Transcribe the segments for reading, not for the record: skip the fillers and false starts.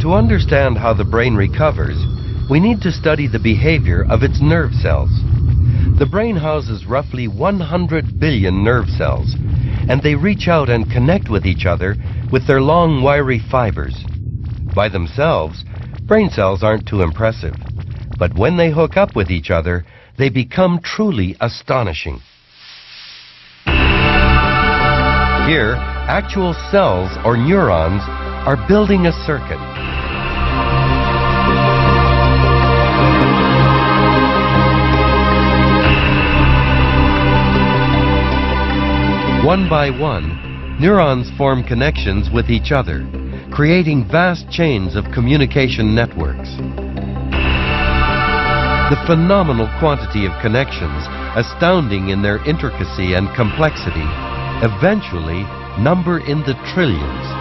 To understand how the brain recovers, we need to study the behavior of its nerve cells. The brain houses roughly 100 billion nerve cells, and they reach out and connect with each other with their long wiry fibers. By themselves, brain cells aren't too impressive, but when they hook up with each other, they become truly astonishing. Here, actual cells or neurons are building a circuit. One by one, neurons form connections with each other, creating vast chains of communication networks. The phenomenal quantity of connections, astounding in their intricacy and complexity, eventually number in the trillions.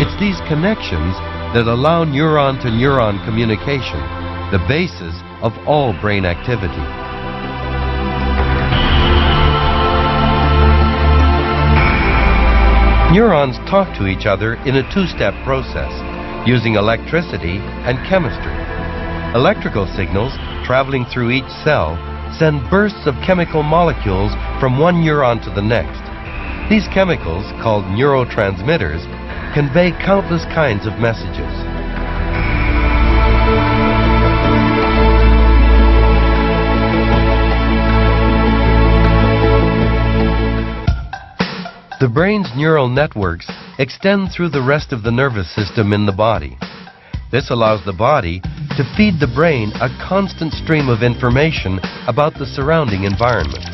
It's these connections that allow neuron-to-neuron communication, the basis of all brain activity. Neurons talk to each other in a two-step process, using electricity and chemistry. Electrical signals traveling through each cell send bursts of chemical molecules from one neuron to the next. These chemicals, called neurotransmitters, convey countless kinds of messages. The brain's neural networks extend through the rest of the nervous system in the body. This allows the body to feed the brain a constant stream of information about the surrounding environment.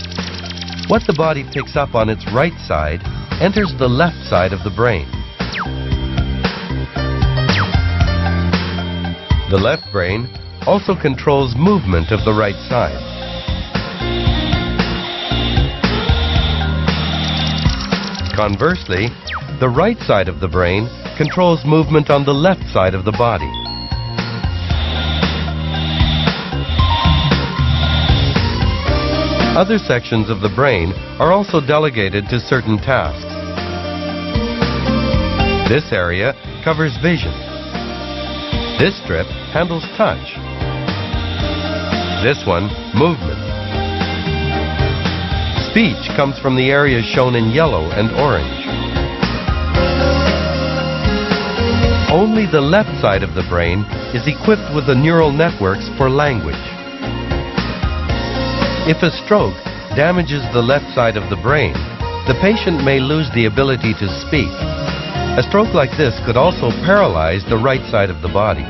What the body picks up on its right side enters the left side of the brain. The left brain also controls movement of the right side. Conversely, the right side of the brain controls movement on the left side of the body. Other sections of the brain are also delegated to certain tasks. This area covers vision. This strip handles touch. This one, movement. Speech comes from the areas shown in yellow and orange. Only the left side of the brain is equipped with the neural networks for language. If a stroke damages the left side of the brain, the patient may lose the ability to speak. A stroke like this could also paralyze the right side of the body.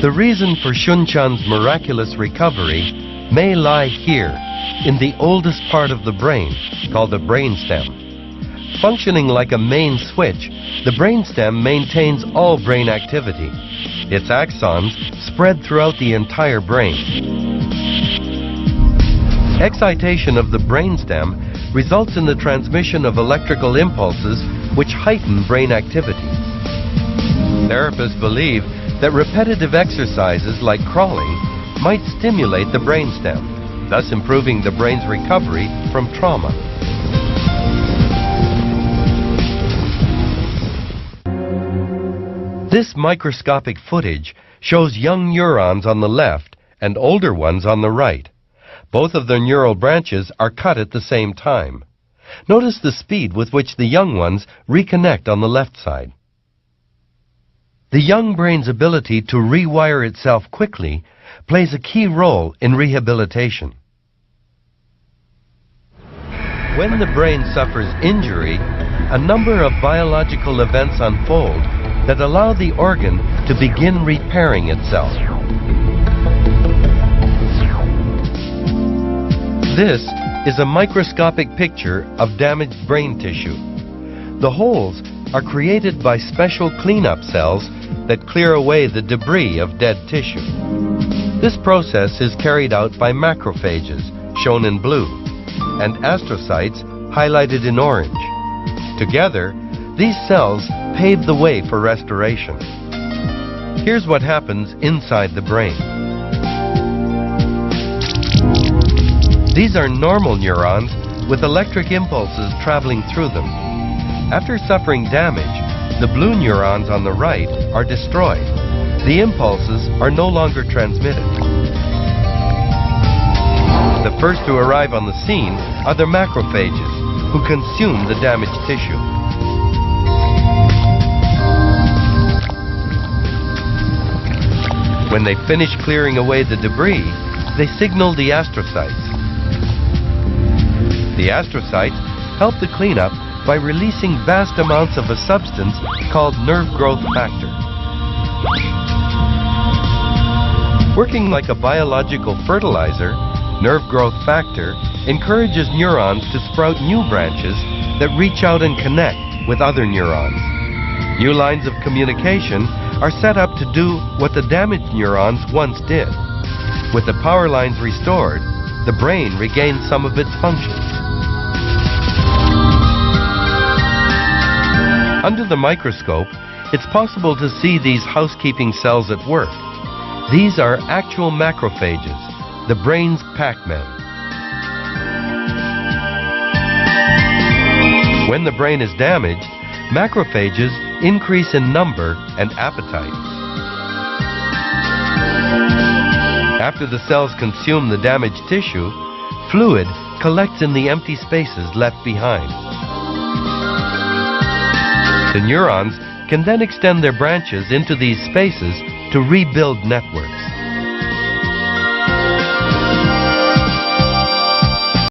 The reason for Xunchan's miraculous recovery may lie here, in the oldest part of the brain, called the brainstem. Functioning like a main switch, the brainstem maintains all brain activity. Its axons spread throughout the entire brain. Excitation of the brainstem results in the transmission of electrical impulses which heighten brain activity. Therapists believe that repetitive exercises like crawling might stimulate the brainstem, thus improving the brain's recovery from trauma. This microscopic footage shows young neurons on the left and older ones on the right. Both of their neural branches are cut at the same time. Notice the speed with which the young ones reconnect on the left side. The young brain's ability to rewire itself quickly plays a key role in rehabilitation. When the brain suffers injury, a number of biological events unfold that allow the organ to begin repairing itself. This is a microscopic picture of damaged brain tissue. The holes are created by special cleanup cells that clear away the debris of dead tissue. This process is carried out by macrophages, shown in blue, and astrocytes, highlighted in orange. Together, these cells pave the way for restoration. Here's what happens inside the brain. These are normal neurons with electric impulses traveling through them. After suffering damage, the blue neurons on the right are destroyed. The impulses are no longer transmitted. The first to arrive on the scene are the macrophages, who consume the damaged tissue. When they finish clearing away the debris, they signal the astrocytes. The astrocytes help the cleanup by releasing vast amounts of a substance called nerve growth factor. Working like a biological fertilizer, nerve growth factor encourages neurons to sprout new branches that reach out and connect with other neurons. New lines of communication are set up to do what the damaged neurons once did. With the power lines restored, the brain regains some of its functions. Under the microscope, it's possible to see these housekeeping cells at work. These are actual macrophages, the brain's Pac-Man. When the brain is damaged, macrophages increase in number and appetite. After the cells consume the damaged tissue, fluid collects in the empty spaces left behind. The neurons can then extend their branches into these spaces to rebuild networks.